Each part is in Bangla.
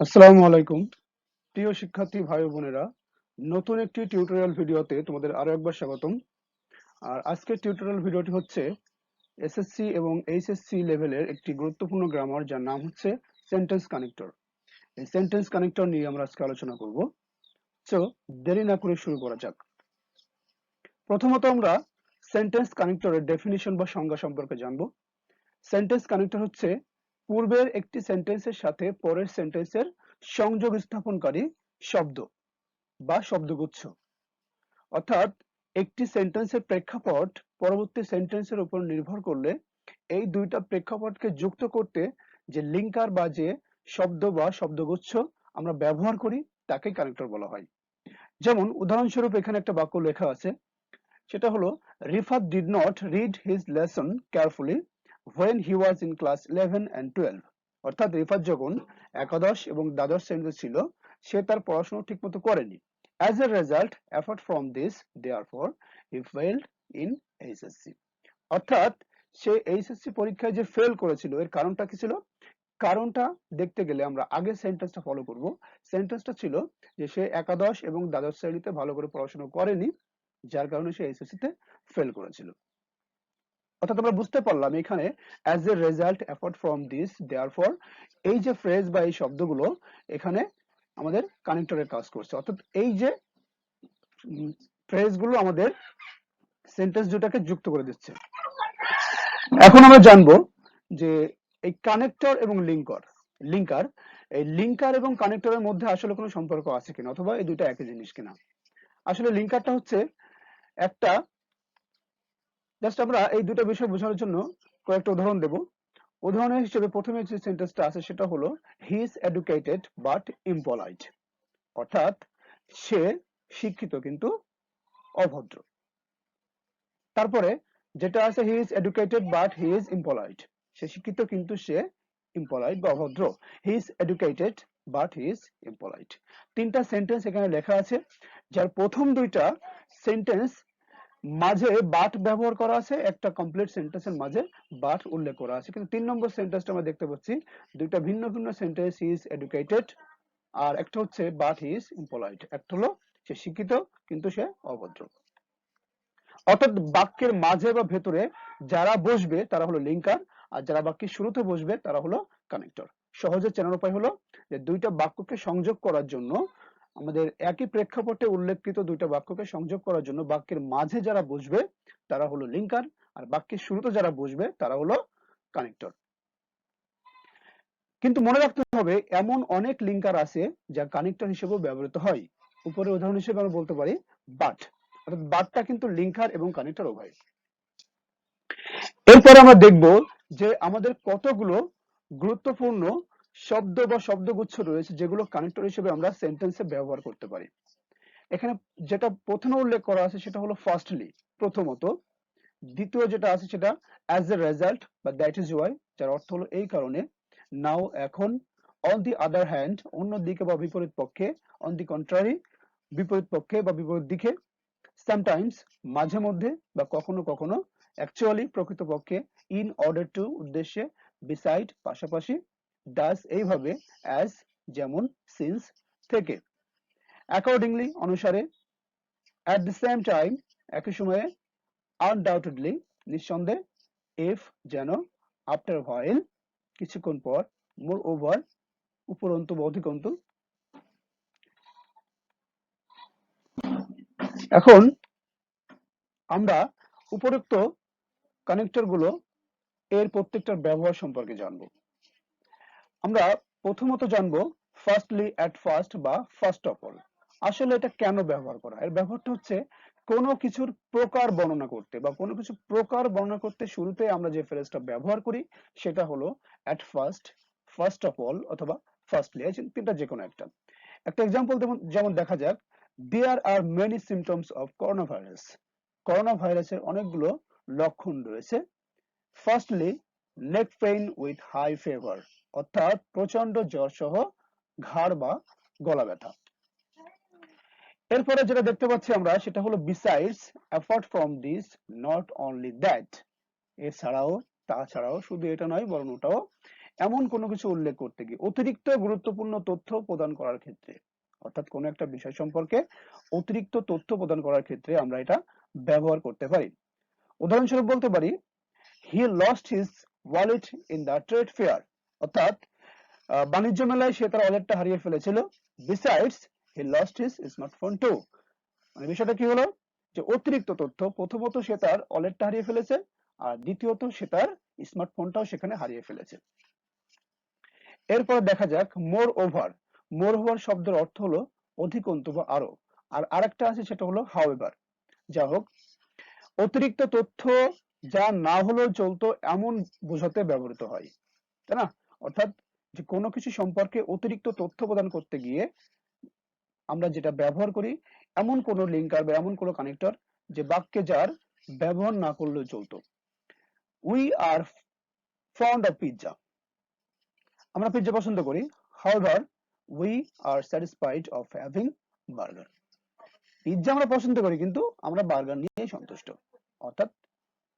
আসসালামু আলাইকুম প্রিয় শিক্ষার্থী ভাই ও বোনেরা, নতুন একটি টিউটোরিয়াল ভিডিওতে তোমাদের আরো একবার স্বাগতম। আর আজকের টিউটোরিয়াল ভিডিওটি হচ্ছে এসএসসি এবং এইচএসসি লেভেলের একটি গুরুত্বপূর্ণ গ্রামার, যার নাম হচ্ছে সেন্টেন্স কানেক্টর। এই সেন্টেন্স কানেক্টর নিয়ে আমরা আজকে আলোচনা করব। সো দেরি না করে শুরু করা যাক। প্রথমত আমরা সেন্টেন্স কানেক্টরের ডেফিনিশন বা সংজ্ঞা সম্পর্কে জানব। সেন্টেন্স কানেক্টর হচ্ছে পূর্বের একটি সেন্টেন্সের সাথে পরের সেন্টেন্সের সংযোগ স্থাপনকারী শব্দ বা শব্দগুচ্ছ। অর্থাৎ একটি সেন্টেন্সের প্রেক্ষাপট পরবর্তী সেন্টেন্সের উপর নির্ভর করলে এই দুইটা প্রেক্ষাপটকে যুক্ত করতে যে লিঙ্কার বা যে শব্দ বা শব্দগুচ্ছ আমরা ব্যবহার করি তাকে কানেক্টর বলা হয়। যেমন উদাহরণস্বরূপ এখানে একটা বাক্য লেখা আছে, সেটা হলো Rifat did not read his lesson carefully when he was in class 11 and 12। অর্থাৎ রিফাত যখন একাদশ এবং দ্বাদশ শ্রেণীতে ছিল সে তার পড়াশোনা ঠিকমতো করেনি। As a result, apart from this, therefore, he failed in HSC। অর্থাৎ সে এইচএসসি পরীক্ষায় যে ফেল করেছিল এর কারণটা কি ছিল? কারণটা দেখতে গেলে আমরা আগে সেন্টেন্সটা ফলো করব। সেন্টেন্সটা ছিল যে সে একাদশ এবং দ্বাদশ শ্রেণীতে ভালো করে পড়াশোনা করেনি, যার কারণে সে এইচএসসি তে ফেল করেছিল। অর্থাৎ আমরা বুঝতে পারলাম এখানে as a result apart from this therefore, এই যে ফ্রেজ বা এই শব্দগুলো এখানে আমাদের কানেক্টরের কাজ করছে। অর্থাৎ এই যে ফ্রেজগুলো আমাদের সেন্টেন্স দুটাকে যুক্ত করে দিচ্ছে। এখন আমরা জানবো যে এই কানেক্টর এবং লিঙ্কার এই লিঙ্কার এবং কানেক্টরের মধ্যে আসলে কোনো সম্পর্ক আছে কিনা, অথবা এই দুইটা একই জিনিস কিনা। আসলে লিঙ্কারটা হচ্ছে একটা, জাস্ট আমরা এই দুটো বিষয় বোঝানোর জন্য কয়েকটা উদাহরণ দেব। উদাহরণ হিসেবে প্রথমে যে সেন্টেন্সটা আছে সেটা হলো he is educated but impolite. অর্থাৎ সে শিক্ষিত কিন্তু অভদ্র। তারপরে যেটা আছে he is educated but he is impolite, সে শিক্ষিত কিন্তু সে ইম্পলাইট বা অভদ্র। He is educated but he is impolite. তিনটা সেন্টেন্স এখানে লেখা আছে, যার প্রথম দুইটা সেন্টেন্স মাঝে বাট ব্যবহার করা আছে, একটা কমপ্লিট সেন্টেন্সের মাঝে বাট উল্লেখ করা আছে। কিন্তু 3 নম্বর সেন্টেন্সটা আমরা দেখতে পাচ্ছি দুইটা ভিন্ন ভিন্ন সেন্টেন্স, হি ইজ এডুকেটেড আর একটা হচ্ছে বাট হি ইজ ইম্পলাইট। একটা হলো সে শিক্ষিত কিন্তু সে অভদ্র। অর্থাৎ বাক্যের মাঝে বা ভেতরে যারা বসবে তারা হলো লিঙ্কার, আর যারা বাক্যের শুরুতে বসবে তারা হলো কানেক্টর। সহজে চেনার উপায় হলো যে দুইটা বাক্যকে সংযোগ করার জন্য আমাদের একই প্রেক্ষাপটে উল্লেখিত দুইটা বাক্যকে সংযোগ করার জন্য বাক্যের মাঝে যারা বসবে তারা হলো লিঙ্কার, আর বাক্যের শুরুতে যারা বসবে তারা হলো কানেক্টর। কিন্তু মনে রাখতে হবে এমন অনেক লিঙ্কার আছে যা কানেক্টর হিসেবেও ব্যবহৃত হয়। উপরে উদাহরণ হিসেবে আমরা বলতে পারি বাট। অর্থাৎ বাটটা কিন্তু লিঙ্কার এবং কানেক্টর উভয়। এরপর আমরা দেখব যে আমাদের কতগুলো গুরুত্বপূর্ণ শব্দ বা শব্দগুচ্ছ রয়েছে যেগুলো কানেক্টর হিসেবে আমরা সেন্টেন্সে ব্যবহার করতে পারি। এখানে যেটা প্রথমে উল্লেখ করা আছে সেটা হলো ফার্স্টলি, প্রথমত। দ্বিতীয় যেটা আছে সেটা অ্যাজ এ রেজাল্ট বা দ্যাট ইজ ওয়াই, যার অর্থ হলো এই কারণে। নাও এখন। অন দি আদার হ্যান্ড, অন্য দিকে বা বিপরীত পক্ষে। অন দি কন্ট্রারি, বিপরীত পক্ষে বা বিপরীত দিকে। সামটাইমস, মাঝে মধ্যে বা কখনো কখনো। অ্যাকচুয়ালি, প্রকৃতপক্ষে। ইন অর্ডার টু, উদ্দেশ্যে। বিসাইড, পাশাপাশি। ডাস, এইভাবে। অ্যাজ, যেমন। সিন্স, থেকে। অ্যাকর্ডিংলি, অনুসারে। অ্যাট দ্য সেম টাইম, একই সময়ে। আনডাউটেডলি, নিঃসন্দেহে। ইফ, যেন। আফটার হোয়াইল, কিছুক্ষণ পর। মোর ওভার, উপরন্তু বা অধিকন্তু। এখন আমরা উপরোক্ত কানেক্টর গুলো এর প্রত্যেকটার ব্যবহার সম্পর্কে জানবো। আমরা প্রথমত জানবো ফার্স্টলি, অ্যাট ফার্স্ট বা ফার্স্ট অফ অল। আসলে এটা কেন ব্যবহার করা হয়? এর ব্যবহারটা হচ্ছে কোনো কিছুর প্রকার বর্ণনা করতে বা কোনো কিছু প্রকার বর্ণনা করতে শুরুতে আমরা যে ফ্রেজটা ব্যবহার করি সেটা হলো at first, first of all অথবা ফার্স্টলি, এই তিনটা যে কোনো একটা। একটা এক্সাম্পল যেমন দেখা যাক, there are many symptoms of corona virus. Corona ভাইরাসের অনেকগুলো লক্ষণ রয়েছে। Firstly, neck pain with high fever, অর্থাৎ প্রচন্ড জ্বর সহ ঘাড় বা গলা ব্যথা। এরপরে যেটা দেখতে পাচ্ছি আমরা সেটা হলো besides, apart from this, not only that, এছাড়াও, তাছাড়াও, শুধু এটা নয় বরং ওটাও। এমন কোনো কিছু উল্লেখ করতে গিয়ে, অতিরিক্ত গুরুত্বপূর্ণ তথ্য প্রদান করার ক্ষেত্রে, অর্থাৎ কোনো একটা বিষয় সম্পর্কে অতিরিক্ত তথ্য প্রদান করার ক্ষেত্রে আমরা এটা ব্যবহার করতে পারি। উদাহরণস্বরূপ বলতে পারি, he lost his wallet in the trade fair, অর্থাৎ বাণিজ্য মেলায় সে তার ওয়ালেটটা হারিয়ে ফেলেছিল। Besides he lost his smartphone too, মানে বিষয়টা কি হলো, যে অতিরিক্ত তথ্য, প্রথমত সে তার ওয়ালেটটা হারিয়ে ফেলেছে, আর দ্বিতীয়ত সে তার স্মার্টফোনটাও সেখানে হারিয়ে ফেলেছে। এরপর দেখা যাক মোর ওভার। মোর ওভার শব্দের অর্থ হলো অধিকন্তু বা আরো, আর আরেকটা আছে সেটা হলো হাউএভার। যা হোক, অতিরিক্ত তথ্য যা না হলেও চলতো এমন বোঝাতে ব্যবহৃত হয়, তাই না? অর্থাৎ যে কোনো কিছু সম্পর্কে অতিরিক্ত তথ্য প্রদান করতে গিয়ে আমরা যেটা ব্যবহার করি, এমন কোনো লিঙ্কার বা এমন কোনো কানেক্টর যে বাক্যে যার ব্যবহার না করলেও চলতো। We are fond of pizza, আমরা পিৎজা পছন্দ করি। However we are satisfied of having burger, pizza আমরা পছন্দ করি কিন্তু আমরা বার্গার নিয়েই সন্তুষ্ট। অর্থাৎ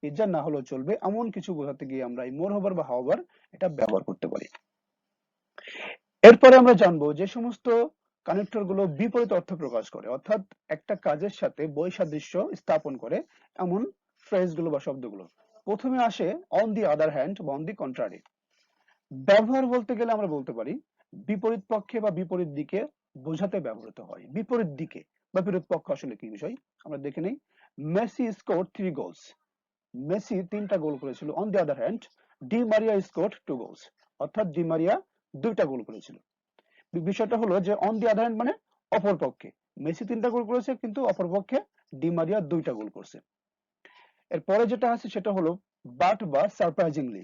পিৎজা না হলেও চলবে এমন কিছু বোঝাতে গিয়ে আমরা এই মোর ওভার বা হাউএভার এটা ব্যবহার করতে পারি। এরপরে আমরা জানবো যে সমস্ত কানেক্টর গুলো বিপরীত অর্থ প্রকাশ করে, অর্থাৎ একটা কাজের সাথে বৈসাদৃশ্য স্থাপন করে এমন ফ্রেজ গুলো বা শব্দগুলো। প্রথমে আসে অন দি আদার হ্যান্ড বা অন দি কন্ট্রারি। ব্যবহার বলতে গেলে আমরা বলতে পারি বিপরীত পক্ষে বা বিপরীত দিকে বোঝাতে ব্যবহৃত হয়। বিপরীত দিকে বা বিপরীত পক্ষ আসলে কি বিষয় আমরা দেখে নেই। মেসি স্কোর 3 গোলস, মেসি 3টা গোল করেছিল। On the other hand Di Maria score 2 goals, অর্থাৎ ডি মারিয়া 2টা গোল করেছিল। বিষয়টা হলো যে অন দি আদার হ্যান্ড মানে অপর পক্ষে, মেসি 3টা গোল করেছে কিন্তু অপর পক্ষে ডি মারিয়া 2টা গোল করছে। এরপরে যেটা আছে সেটা হলো বাট বা সারপ্রাইজিংলি,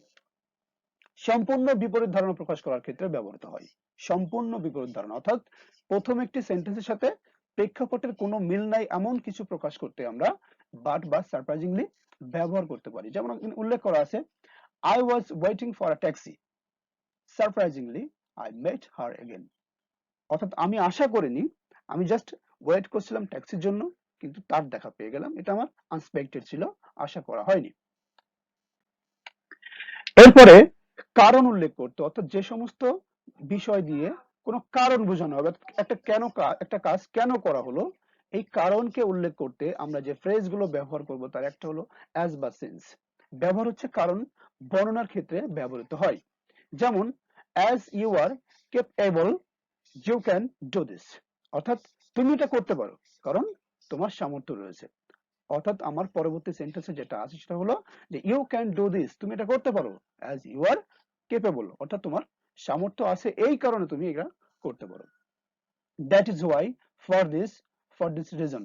সম্পূর্ণ বিপরীত ধারণা প্রকাশ করার ক্ষেত্রে ব্যবহৃত হয়। সম্পূর্ণ বিপরীত ধারণা, অর্থাৎ প্রথম একটি সেন্টেন্সের সাথে প্রেক্ষাপটের কোনো মিল নাই এমন কিছু প্রকাশ করতে আমরা বাট বা সারপ্রাইজিংলি ব্যবহার করতে পারি। যেমন উল্লেখ করা আছে, I was waiting for a taxi, surprisingly I met her again, অর্থাৎ আমি আশা করিনি, আমি জাস্ট ওয়েট করছিলাম ট্যাক্সির জন্য, কিন্তু তার দেখা পেয়ে গেলাম। এটা আমার আনএক্সপেক্টেড ছিল, আশা করা হয়নি। এরপরে কারণ উল্লেখ করতে, অর্থাৎ যে সমস্ত বিষয় দিয়ে কোনো কারণ বোঝানো হবে, একটা কাজ কেন করা হলো, এই কারণকে উল্লেখ করতে আমরা যে ফ্রেজ গুলো ব্যবহার করব তার একটা হলো অ্যাজ বা সিন্স। ব্যবহার হচ্ছে কারণ বর্ণনার ক্ষেত্রে ব্যবহৃত হয়। যেমন as you are capable you can do this, অর্থাৎ তুমি এটা করতে পারো কারণ তোমার সামর্থ্য রয়েছে। অর্থাৎ আমার পরবর্তী সেন্টেন্সে যেটা আছে সেটা হলো যে ইউ ক্যান ডু দিস, তুমি এটা করতে পারো, অ্যাজ ইউ আর কেপেবল, অর্থাৎ তোমার সামর্থ্য আছে এই কারণে তুমি এটা করতে পারো। That is why, for this reason,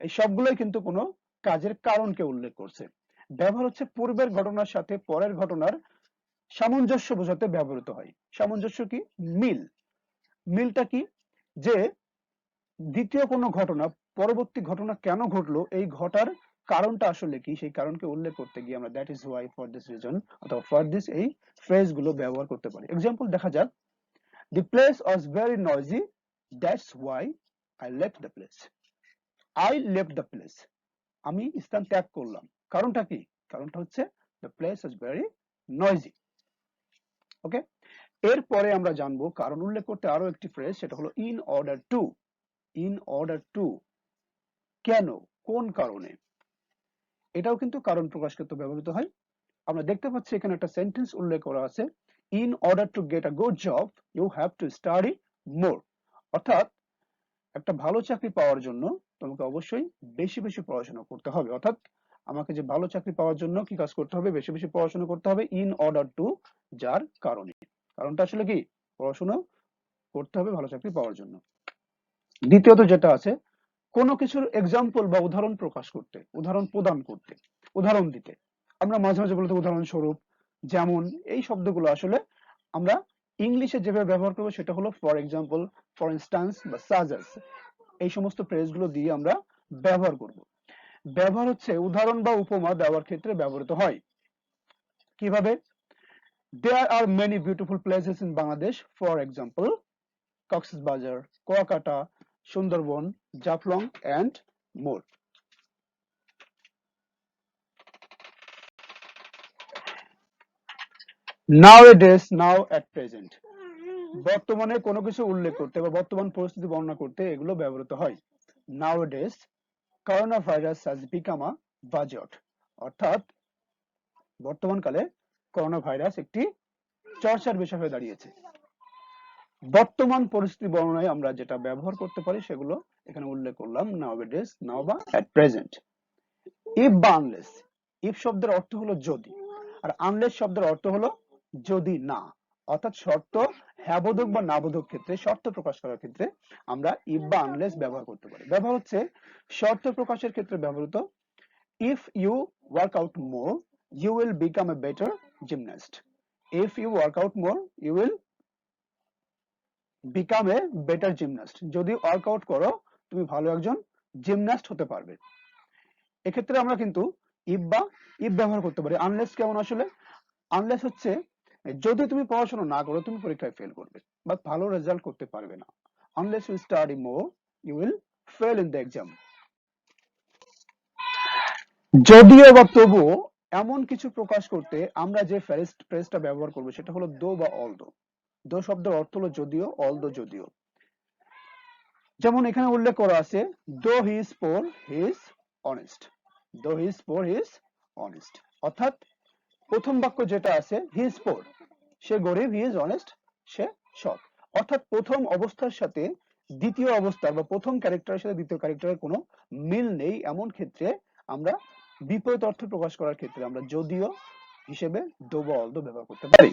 এই সবগুলোই কিন্তু কোনো কাজের কারণকে উল্লেখ করছে। ব্যবহার হচ্ছে পূর্বের ঘটনার সাথে পরের ঘটনার সামঞ্জস্য বোঝাতে ব্যবহৃত হয়। সামঞ্জস্য কি? মিল। মিলটা কি? যে দ্বিতীয় কোনো ঘটনা পরবর্তী ঘটনা কেন ঘটলো, এই ঘটার কারণটা আসলে কি, সেই কারণকে উল্লেখ করতে গিয়ে আমরা that is why, for this reason অথবা ফর দিস এই ফ্রেজ গুলো ব্যবহার করতে পারি। এক্সাম্পল দেখা যাক, the place was very noisy, that's why I left the place. I left the place, আমি স্থান ত্যাগ করলাম, কারণটা কি? কারণটা হচ্ছে the place was very noisy. Okay, এরপরে আমরা জানবো কারণ উল্লেখ করতে আরো একটি ফ্রেজ, সেটা হলো in order two. In order two, কেন, কোন কারণে, এটাও কিন্তু কারণ প্রকাশ করতে ব্যবহৃত হয়। আমরা দেখতে পাচ্ছি এখানে একটা সেন্টেন্স উল্লেখ করা আছে, in order to get a good job you have to study more, অর্থাৎ একটা ভালো চাকরি পাওয়ার জন্য তোমাকে অবশ্যই বেশি বেশি পড়াশোনা করতে হবে। অর্থাৎ আমাকে যে ভালো চাকরি পাওয়ার জন্য কি কাজ করতে হবে? বেশি বেশি পড়াশোনা করতে হবে। ইন অর্ডার টু, যার কারণে, কারণটা আসলে কি? পড়াশোনা করতে হবে ভালো চাকরি পাওয়ার জন্য। দ্বিতীয়ত যেটা আছে, কোনো কিছুর এক্সাম্পল বা উদাহরণ প্রকাশ করতে, উদাহরণ প্রদান করতে, উদাহরণ দিতে। আমরা মাঝে মাঝে বলতে উদাহরণস্বরূপ, যেমন, এই শব্দগুলো আসলে আমরা ইংলিশে যেভাবে ব্যবহার করবো সেটা হলো ফর এক্সাম্পল, ফর ইনস্টান্স বা সাজেস, এই সমস্ত ফ্রেজ গুলো দিয়ে আমরা ব্যবহার করব। ব্যবহার হচ্ছে উদাহরণ বা উপমা দেওয়ার ক্ষেত্রে ব্যবহৃত হয়। কিভাবে? There are many beautiful places in Bangladesh, for example Cox's Bazar, Kuakata, Sundarban, Jaflong and more. Nowadays, now at present, বর্তমানে কোনো কিছু উল্লেখ করতে বা বর্তমান পরিস্থিতি বর্ণনা করতে এগুলো ব্যবহৃত হয়। Nowadays corona virus has become a buzzword, অর্থাৎ বর্তমানকালে করোনা ভাইরাস একটি চর্চার বিষয় হয়ে দাঁড়িয়েছে। বর্তমান পরিস্থিতি বর্ণনায় আমরা যেটা ব্যবহার করতে পারি সেগুলো এখানে উল্লেখ করলাম, নাওএডেজ, নাও বা এট প্রেজেন্ট। ইফ বা আনলেস, ইফ শব্দের অর্থ হলো যদি, আর আনলেস শব্দের অর্থ হলো যদি না, অর্থাৎ শর্ত হ্যাঁ বোধক বা না বোধক ক্ষেত্রে, শর্ত প্রকাশ করার ক্ষেত্রে আমরা ইফ বা আনলেস ব্যবহার করতে পারি। ব্যবহার হচ্ছে শর্ত প্রকাশের ক্ষেত্রে ব্যবহৃত। If you work out more you will become a better gymnast. If you work out more you will become a better gymnast, যদি ওয়ার্কআউট করো তুমি ভালো একজন জিমন্যাস্ট হতে পারবে। এক্ষেত্রে আমরা কিন্তু ইফ ব্যবহার করতে পারি। আনলেস কেমন আসলে? আনলেস হচ্ছে যদি তুমি পড়াশোনা না করো তুমি পরীক্ষায় ফেল করবে বা ভালো রেজাল্ট করতে পারবে না। Unless you study more you will fail in the exam. যদিও বা তবুও এমন কিছু প্রকাশ করতে আমরা যে ফ্রেজটা ব্যবহার করবো সেটা হলো দো বা অলদো। দো শব্দের অর্থ হলো যদিও, অলদো যদিও। যেমন এখানে উল্লেখ করা আছে, though he is poor he is honest, though he is poor he is honest, অর্থাৎ প্রথম বাক্য যেটা আছে হি ইজ পোর, সে গরিব, হি ইজ অনেস্ট, সে সৎ। অর্থাৎ প্রথম অবস্থার সাথে দ্বিতীয় অবস্থার বা প্রথম ক্যারেক্টারের সাথে দ্বিতীয় ক্যারেক্টারের কোনো মিল নেই, এমন ক্ষেত্রে আমরা বিপরীত অর্থ প্রকাশ করার ক্ষেত্রে আমরা যদিও হিসেবে দো বা অলদো ব্যবহার করতে পারি।